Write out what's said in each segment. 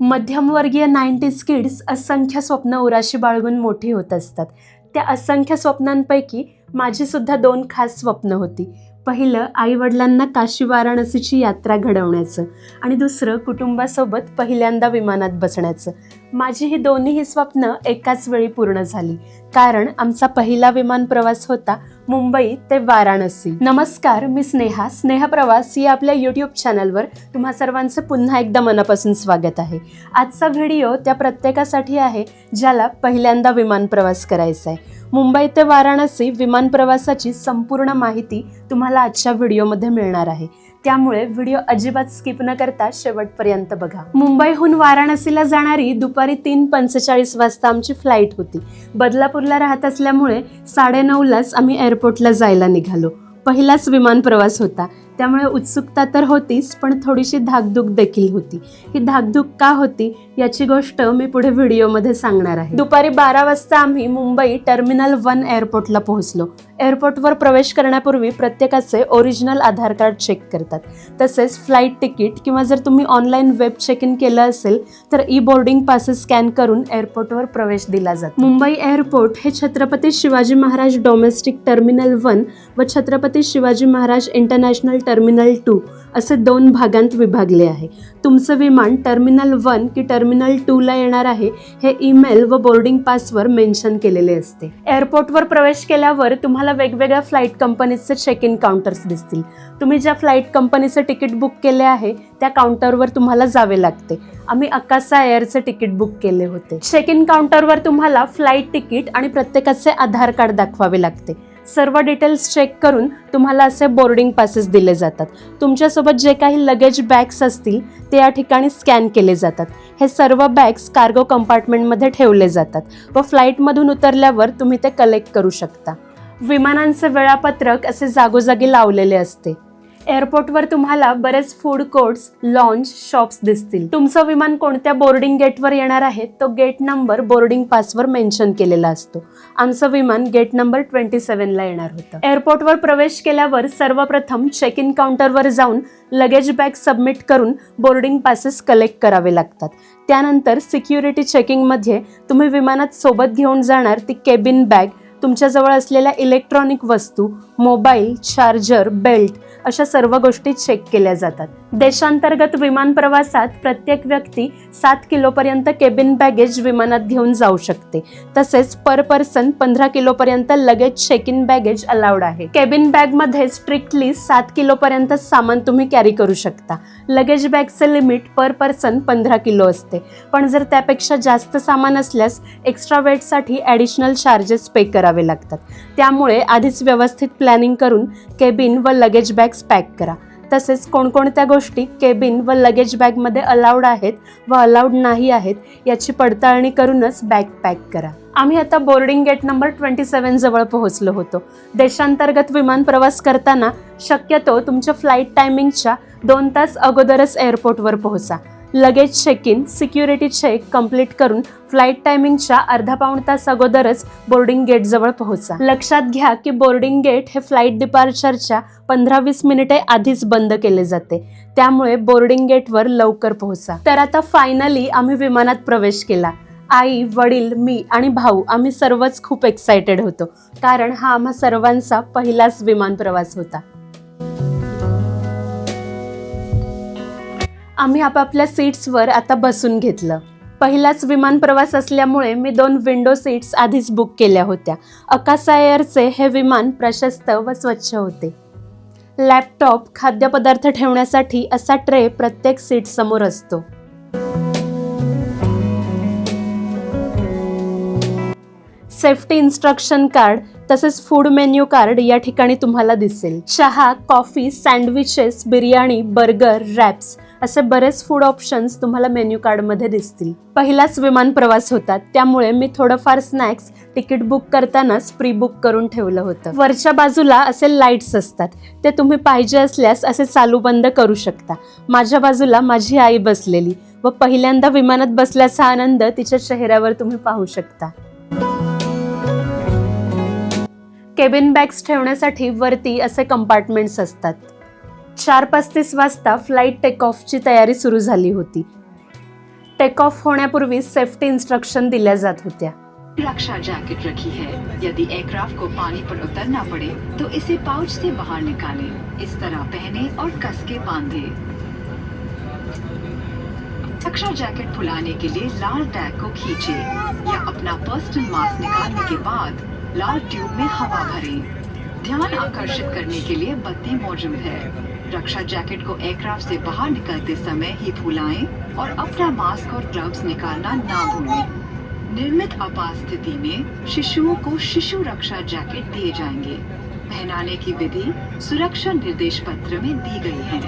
मध्यमवर्गीय 90s kids असंख्य स्वप्न उराशी बाळगून मोठी होत असतात. त्या असंख्य स्वप्नांपैकी माझी सुद्धा 2 खास स्वप्न होती. पहिलं आईवडिलांना काशी वाराणसीची यात्रा घडवण्याचं आणि दुसरं कुटुंबासोबत पहिल्यांदा विमानात बसण्याचं. माझी ही दोन्हीही स्वप्न एकाच वेळी पूर्ण झाली, कारण आमचा पहिला विमान प्रवास होता मुंबई ते वाराणसी. नमस्कार, मी स्नेहा प्रवास या आपल्या यूट्यूब चॅनलवर तुम्हा सर्वांचं पुन्हा एकदा मनापासून स्वागत आहे. आजचा व्हिडिओ त्या प्रत्येकासाठी आहे ज्याला पहिल्यांदा विमान प्रवास करायचा आहे. मुंबई ते वाराणसी विमान प्रवासाची संपूर्ण माहिती तुम्हाला आजच्या व्हिडिओमध्ये मिळणार आहे, त्यामुळे व्हिडिओ अजिबात स्किप न करता शेवटपर्यंत बघा. मुंबईहून वाराणसीला जाणारी दुपारी 3:45 वाजता आमची फ्लाईट होती. बदलापूरला राहत असल्यामुळे 9:30लाच आम्ही एअरपोर्टला जायला निघालो. पहिलाच विमान प्रवास होता, त्यामुळे उत्सुकता तर होतीच, पण थोडीशी धाकधूक देखील होती. ही धाकधूक का होती याची गोष्ट मी पुढे व्हिडिओमध्ये सांगणार आहे. दुपारी 12 वाजता आम्ही मुंबई टर्मिनल 1 एअरपोर्टला पोहोचलो. एअरपोर्टवर प्रवेश करण्यापूर्वी प्रत्येकाचे ओरिजिनल आधार कार्ड चेक करतात. तसेच फ्लाईट तिकीट किंवा जर तुम्ही ऑनलाईन वेब चेक इन केलं असेल तर ई बोर्डिंग पासेस स्कॅन करून एअरपोर्टवर प्रवेश दिला जातो. मुंबई एअरपोर्ट हे छत्रपती शिवाजी महाराज डोमेस्टिक टर्मिनल 1 व छत्रपती शिवाजी महाराज इंटरनॅशनल टर्मिनल 2 असे 2 भागांत विभागले आहे. तुमचं विमान टर्मिनल 1 की टर्मिनल 2ला येणार आहे हे ईमेल व बोर्डिंग पासवर मेन्शन केलेले असते. एअरपोर्टवर प्रवेश केल्यावर तुम्हाला वेगवेगळ्या फ्लाईट कंपनीचे चेक इन काउंटर्स दिसतील. तुम्ही ज्या फ्लाईट कंपनीचे तिकीट बुक केले आहे त्या काउंटरवर तुम्हाला जावे लागते. आम्ही अकासा एअरचे तिकीट बुक केले होते. चेक इन काउंटरवर तुम्हाला फ्लाईट तिकीट आणि प्रत्येकाचे आधार कार्ड दाखवावे लागते. सर्व डिटेल्स चेक करून तुम्हाला असे बोर्डिंग पासेस दिले जातात. तुमच्यासोबत जे काही लगेज बॅग्स असतील ते या ठिकाणी स्कॅन केले जातात. हे सर्व बॅग्स कार्गो कंपार्टमेंटमध्ये ठेवले जातात व फ्लाईटमधून उतरल्यावर तुम्ही ते कलेक्ट करू शकता. विमानांचे वेळापत्रक असे जागोजागी लावलेले असते. एअरपोर्टवर तुम्हाला बरेच फूड कोर्ट्स, लॉन्ज, शॉप्स दिसतील. तुमचं विमान कोणत्या बोर्डिंग गेटवर येणार आहे तो गेट नंबर बोर्डिंग पासवर मेन्शन केलेला असतो. आमचं विमान गेट नंबर 27ला येणार होतं. एअरपोर्टवर प्रवेश केल्यावर सर्वप्रथम चेक इन काउंटरवर जाऊन लगेज बॅग सबमिट करून बोर्डिंग पासेस कलेक्ट करावे लागतात. त्यानंतर सिक्युरिटी चेकिंगमध्ये तुम्ही विमानात सोबत घेऊन जाणार ती केबिन बॅग, तुमच्याजवळ असलेल्या इलेक्ट्रॉनिक वस्तू, मोबाईल, चार्जर, बेल्ट अशा सर्व गोष्टी चेक केल्या जातात. देशांतर्गत विमान प्रवासात प्रत्येक व्यक्ती 7 किलोपर्यंत केबिन बॅगेज विमानात घेऊन जाऊ शकते. तसेच पर पर्सन 15 किलोपर्यंत luggage check in baggage allowed आहे. केबिन बॅगमध्ये स्ट्रिक्टली 7 किलोपर्यंत सामान तुम्ही कॅरी करू शकता. लगेज बॅगचे लिमिट पर पर्सन 15 किलो असते, पण जर त्यापेक्षा जास्त सामान असल्यास एक्स्ट्रा वेटसाठी ॲडिशनल चार्जेस पे करावे लागतात. त्यामुळे आधीच व्यवस्थित प्लॅनिंग करून केबिन व लगेज बॅग्स पॅक करा. तसेच कोणकोणत्या गोष्टी केबिन व लगेज बॅगमध्ये अलाउड आहेत व अलाउड नाही आहेत याची पडताळणी करूनच बॅग पॅक करा. आम्ही आता बोर्डिंग गेट नंबर 27 जवळ पोहोचलो होतो. देशांतर्गत विमान प्रवास करताना शक्यतो तुमच्या फ्लाईट टायमिंगच्या 2 तास अगोदरच एअरपोर्टवर पोहोचा. Luggage check in, security check complete करून फ्लाईट टायमिंगच्या अर्धा-पाऊण तास अगोदरच बोर्डिंग गेट जवळ पोहोचा. लक्षात घ्या की बोर्डिंग गेट हे फ्लाईट डिपार्चरच्या 15-20 मिनिटे आधीच बंद केले जाते, त्यामुळे बोर्डिंग गेटवर लवकर पोहोचा. तर आता फायनली आम्ही विमानात प्रवेश केला. आई, वडील, मी आणि भाऊ आम्ही सर्वच खूप एक्सायटेड होतो, कारण हा आम्हा सर्वांचा पहिलाच विमान प्रवास होता. आम्ही आपापल्या सीट्सवर आता बसून घेतलं. पहिलाच विमान प्रवास असल्यामुळे मी 2 विंडो सीट्स आधीच बुक केल्या होत्या. अकासा एअरचे हे विमान प्रशस्त व स्वच्छ होते. लॅपटॉप, खाद्यपदार्थ ठेवण्यासाठी असा ट्रे प्रत्येक सीट समोर असतो. सेफ्टी इन्स्ट्रक्शन कार्ड तसेच फूड मेन्यू कार्ड या ठिकाणी तुम्हाला दिसेल. चहा, coffee, sandwiches, biryani, burger, wraps असे बरेच फूड ऑप्शन्स तुम्हाला मेन्यू कार्डमध्ये दिसतील. पहिलाच विमान प्रवास होता, त्यामुळे मी थोडंफार स्नॅक्स तिकीट बुक करतानाच प्री बुक करून ठेवलं होतं. वरच्या बाजूला असे लाईट्स असतात, ते तुम्ही पाहिजे असल्यास असे चालू बंद करू शकता. माझ्या बाजूला माझी आई बसलेली व पहिल्यांदा विमानात बसल्याचा आनंद तिच्या चेहऱ्यावर तुम्ही पाहू शकता. केबिन बॅग्स ठेवण्यासाठी वरती असे कंपार्टमेंट्स असतात. 4:35 वाजता फ्लाईट टेक ऑफची तयारी सुरू झाली होती. टेक ऑफ होण्यापूर्वी सेफ्टी इन्स्ट्रक्शन दिल्या जात होत्या. रक्षा जैकेट रखी है. यदि एयरक्राफ्ट को पानी पर उतरना पड़े तो इसे पाउच से बाहर निकालें. इस तरह पहने और कस के बांधे. रक्षा जैकेट फुलाने के लिए लाल टैग को खींचे या अपना पर्सनल मास्क निकालने के बाद लाल ट्यूब में हवा भरें. ध्यान आकर्षित करने के लिए बत्ती मौजूद है. रक्षा जैकेट को एयरक्राफ्ट से बाहर निकलते समय ही फुलाएं और अपना मास्क और ग्लव्स निकालना ना भूलें. निर्मित आपात स्थिति में शिशुओं को शिशु रक्षा जैकेट दिए जाएंगे. पहनाने की विधि सुरक्षा निर्देश पत्र में दी गई है.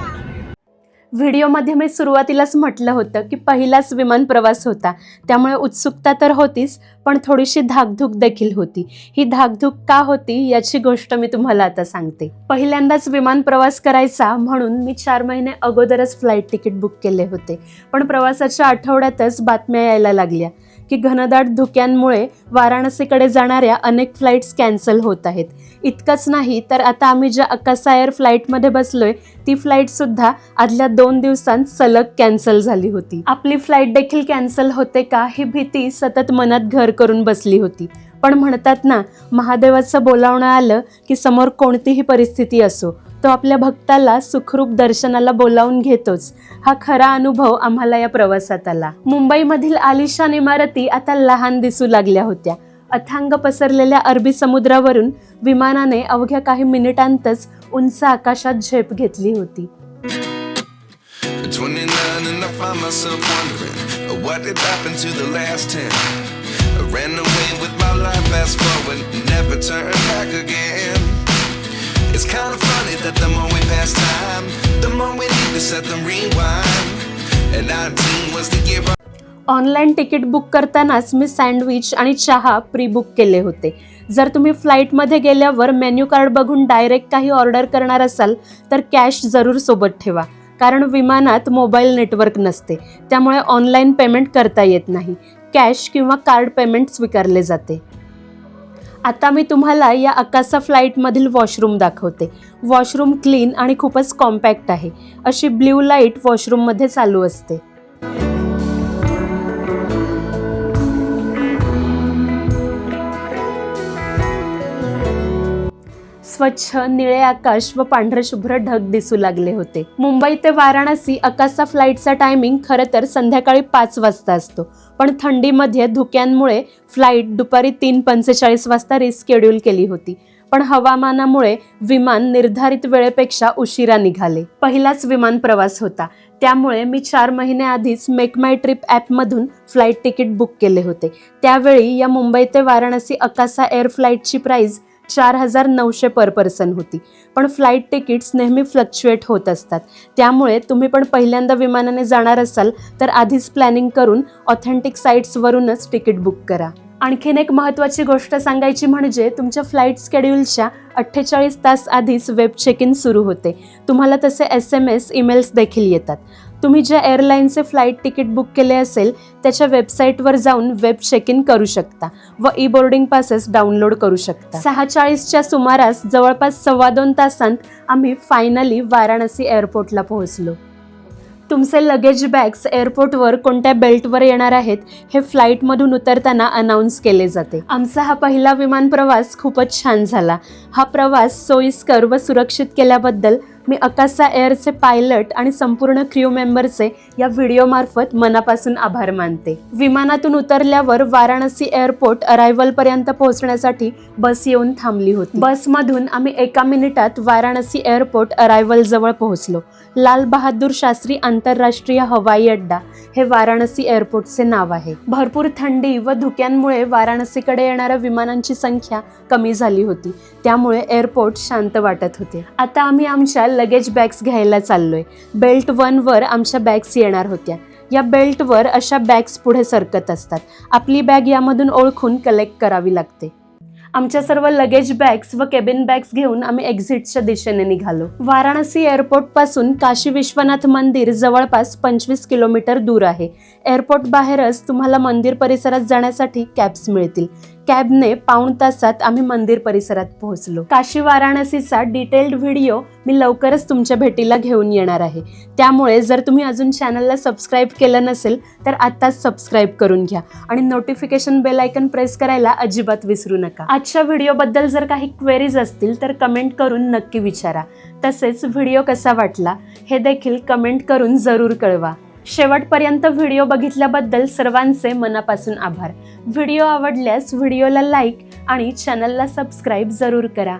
व्हिडिओमध्ये मी सुरुवातीलाच म्हटलं होतं की पहिलाच विमान प्रवास होता, त्यामुळे उत्सुकता तर होतीच, पण थोडीशी धाकधूक देखील होती. ही धाकधूक का होती याची गोष्ट मी तुम्हाला आता सांगते. पहिल्यांदाच विमान प्रवास करायचा म्हणून मी 4 महिने अगोदरच फ्लाईट तिकीट बुक केले होते. पण प्रवासाच्या आठवड्यातच बातम्या यायला लागल्या की घनदाट धुक्यांमुळे वाराणसीकडे जाणाऱ्या अनेक फ्लाईट्स कॅन्सल होत आहेत. इतकंच नाही तर आता आम्ही ज्या अकासा एअर फ्लाईटमध्ये बसलोय ती फ्लाईटसुद्धा आदल्या 2 दिवसांत सलग कॅन्सल झाली होती. आपली फ्लाईट देखील कॅन्सल होते का ही भीती सतत मनात घर करून बसली होती. पण म्हणतात ना, महादेवाचं बोलावणं आलं की समोर कोणतीही परिस्थिती असो तो आपल्या भक्ताला सुखरूप दर्शनाला बोलावून घेतोच. हा खरा अनुभव आम्हाला या प्रवासात आला. मुंबईमधील आलिशान इमारती आता लहान दिसू लागल्या होत्या. अथांग पसरलेल्या अरबी समुद्रावरून विमानाने अवघ्या काही मिनिटांतच उंच आकाशात झेप घेतली होती. 29 and I find myself wondering what did happen to the last 10. I ran away with my life, fast forward, never turn back again. It's kind of funny that the more we pass time, the more we need to set the rewind. And 19 was the year. Online ticket book करतानाच मी sandwich आणि चहा pre book केले होते. जर तुम्ही फ्लाईटमध्ये गेल्यावर menu card बघून डायरेक्ट काही ऑर्डर करणार असाल तर कॅश जरूर सोबत ठेवा, कारण विमानात मोबाईल नेटवर्क नसते, त्यामुळे ऑनलाईन पेमेंट करता येत नाही. कॅश किंवा कार्ड पेमेंट स्वीकारले जाते. आता मी तुम्हाला या अकासा फ्लाईटमधील वॉशरूम दाखवते. वॉशरूम क्लीन आणि खूपच कॉम्पॅक्ट आहे. अशी ब्ल्यू लाईट वॉशरूममध्ये चालू असते. स्वच्छ निळे आकाश व पांढरे शुभ्र ढग दिसू लागले होते. मुंबई ते वाराणसी अकासा फ्लाईटचा टायमिंग खरं तर संध्याकाळी 5 वाजता असतो, पण थंडीमध्ये धुक्यांमुळे फ्लाईट दुपारी 3:45 वाजता रिस्केड्यूल केली होती. पण हवामानामुळे विमान निर्धारित वेळेपेक्षा उशिरा निघाले. पहिलाच विमान प्रवास होता, त्यामुळे मी 4 महिने आधीच मेक माय ट्रिप ॲपमधून फ्लाईट तिकीट बुक केले होते. त्यावेळी या मुंबई ते वाराणसी अकासा एअर फ्लाईटची प्राईस 4,900 पर पर्सन होती. पण फ्लाईट तिकीट्स नेहमी फ्लक्च्युएट होत असतात, त्यामुळे तुम्ही पण पहिल्यांदा विमानाने जाणार असाल तर आधीच प्लॅनिंग करून ऑथेंटिक साईट्सवरूनच तिकीट बुक करा. आणखीन एक महत्त्वाची गोष्ट सांगायची म्हणजे तुमच्या फ्लाईट स्केड्यूलच्या 48 तास आधीच वेब चेक इन सुरू होते. तुम्हाला तसे SMS ईमेल्स देखील येतात. तुम्ही ज्या एअरलाईनचे फ्लाईट तिकीट बुक केले असेल त्याच्या वेबसाईटवर जाऊन वेब चेक इन करू शकता व ई बोर्डिंग पासेस डाउनलोड करू शकता. 6:40च्या सुमारास जवळपास 2.25 तासांत आम्ही फायनली वाराणसी एअरपोर्टला पोहोचलो. तुमचे लगेज बॅग्स एअरपोर्टवर कोणत्या बेल्टवर येणार आहेत हे फ्लाईटमधून उतरताना अनाऊन्स केले जाते. आमचा हा पहिला विमान प्रवास खूपच छान झाला. हा प्रवास सोयीस्कर व सुरक्षित केल्याबद्दल मी अकासा एअरचे पायलट आणि संपूर्ण क्रू मेंबरचे या व्हिडिओमार्फत मनापासून आभार मानते. विमानातून उतरल्यावर वाराणसी एअरपोर्ट अरायव्हलपर्यंत पोहोचण्यासाठी बस येऊन थांबली होती. बसमधून आम्ही 1 मिनिटात वाराणसी एअरपोर्ट अरायव्हलजवळ पोहोचलो. लाल बहादूर शास्त्री आंतरराष्ट्रीय हवाई अड्डा हे वाराणसी एअरपोर्टचे नाव आहे. भरपूर थंडी व धुक्यांमुळे वाराणसीकडे येणाऱ्या विमानांची संख्या कमी झाली होती, त्यामुळे एअरपोर्ट शांत वाटत होते. आता आम्ही आमच्या लगेज बॅग्स घ्यायला चाललोय. बेल्ट 1 वर आमच्या बॅग्स येणार होत्या. या बेल्टवर अशा बॅग्स पुढे सरकत असतात. आपली बॅग यामधून ओळखून कलेक्ट करावी लागते. आमच्या सर्व लगेज बॅग्स व केबिन बॅग्स घेऊन आम्ही एक्झिटच्या दिशेने निघालो. वाराणसी एअरपोर्ट पासून काशी विश्वनाथ मंदिर जवळपास 25 किलोमीटर दूर आहे. एअरपोर्ट बाहेरच तुम्हाला मंदिर परिसरात जाण्यासाठी कॅब्स मिळतील. कॅबने पाऊण तासात आम्ही मंदिर परिसरात पोहोचलो. काशी वाराणसीचा डिटेल्ड व्हिडिओ मी लवकरच तुमच्या भेटीला घेऊन येणार आहे. त्यामुळे जर तुम्ही अजून चॅनलला सबस्क्राईब केलं नसेल तर आत्ताच सबस्क्राईब करून घ्या आणि नोटिफिकेशन बेल आयकन प्रेस करायला अजिबात विसरू नका. आजच्या व्हिडिओबद्दल जर काही क्वेरीज असतील तर कमेंट करून नक्की विचारा. तसेच व्हिडिओ कसा वाटला हे देखील कमेंट करून जरूर कळवा. शेवटपर्यंत व्हिडिओ बघितल्याबद्दल सर्वांचे मनापासून आभार. व्हिडिओ आवडल्यास व्हिडिओला लाईक आणि चॅनलला सबस्क्राईब जरूर करा.